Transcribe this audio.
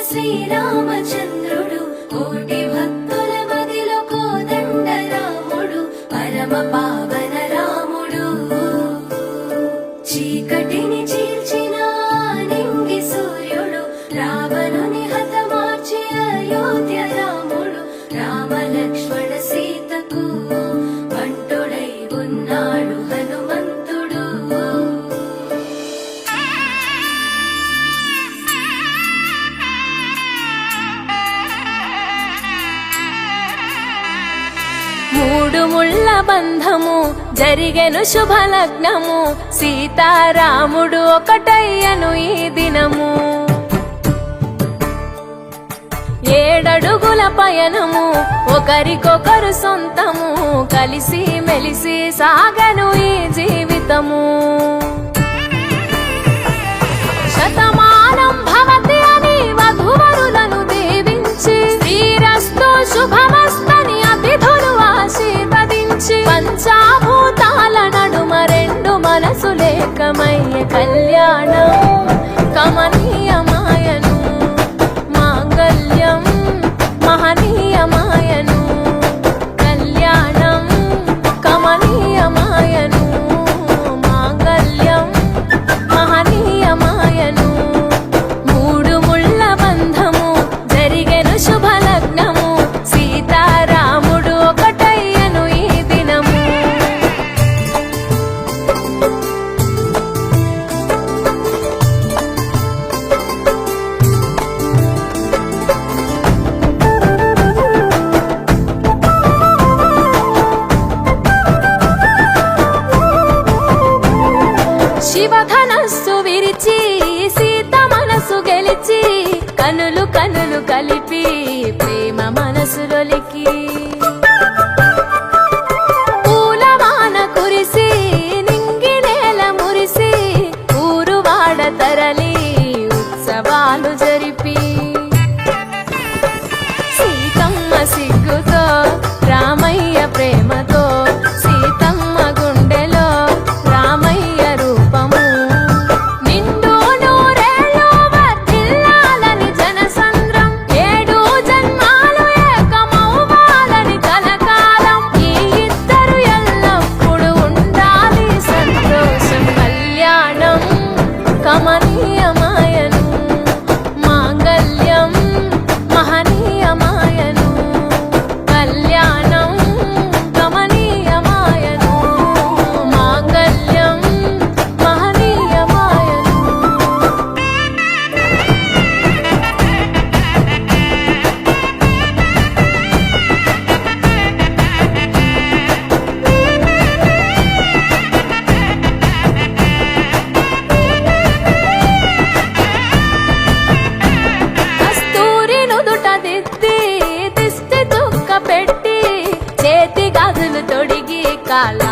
శ్రీరామచంద్రుడు కోటి భక్తుల మదిలో కోదండ రాముడు పరమ పావన రాముడు చీకటిని చీల్చిన నింగి సూర్యుడు రావణుని హతమార్చి అయోధ్య రాముడు రామ లక్ష్మణ సీతకు బంటుడై ఉన్నాడు హనుమంతుడు. మూడు ముళ్ళ బంధము జరిగెను శుభలగ్నము సీతారాముడు ఒకటయ్యను ఈ దినము. 7 అడుగుల పయనము ఒకరికొకరు సొంతము కలిసి మెలిసి సాగను ఈ జీవితము. శతమానం భవతి అని వధువరులను దీవించి శ్రీరస్తు శుభమస్తని అతిథులు ఆశీర్వదించి పంచాభూతాల నడుమ 2 మనసులేకమయ్య కళ్యాణం కమనీయమాయను మాంగళ్యం మహనీయమాయను కళ్యాణం కమనీయమాయను మాంగళ్యం మహనీయమాయను. 3 ముళ్ళ బంధము జరిగెను శుభలగ్నము సీతారాముడు ఒకటయ్యను ఈ దినము. శివధనస్సు విరిచి సీత మనసు గెలిచి కనులు కనులు కలిపి ప్రేమ మనసులొలికి పూలవాన కురిసి నింగి నేల మురిసి ఊరువాడ తరలి ఉత్సవాలు జరిపి సీతమ్మ సిగ్గుతో రామయ్య ప్రేమతో సీతమ్మ గుండెలో రామయ్య రూపము నిండు నూరేళ్ళు వర్ధిల్లాలని జనసంద్రం 7 జన్మాలు ఏకమవ్వాలని కలకాలం ఈ ఇద్దరు ఎల్లప్పుడూ ఉండాలి సంతోషం. కళ్యాణం కమనీయమాయను మాంగళ్యం మహనీయమాయను కళ్యాణం కమనీయమాయను మాంగళ్యం మహనీయమాయను. కస్తూరి నుదుట దిద్ది దిష్టి చుక్క పెట్టి చేతి గాజులు తొడిగి కాళ్ళ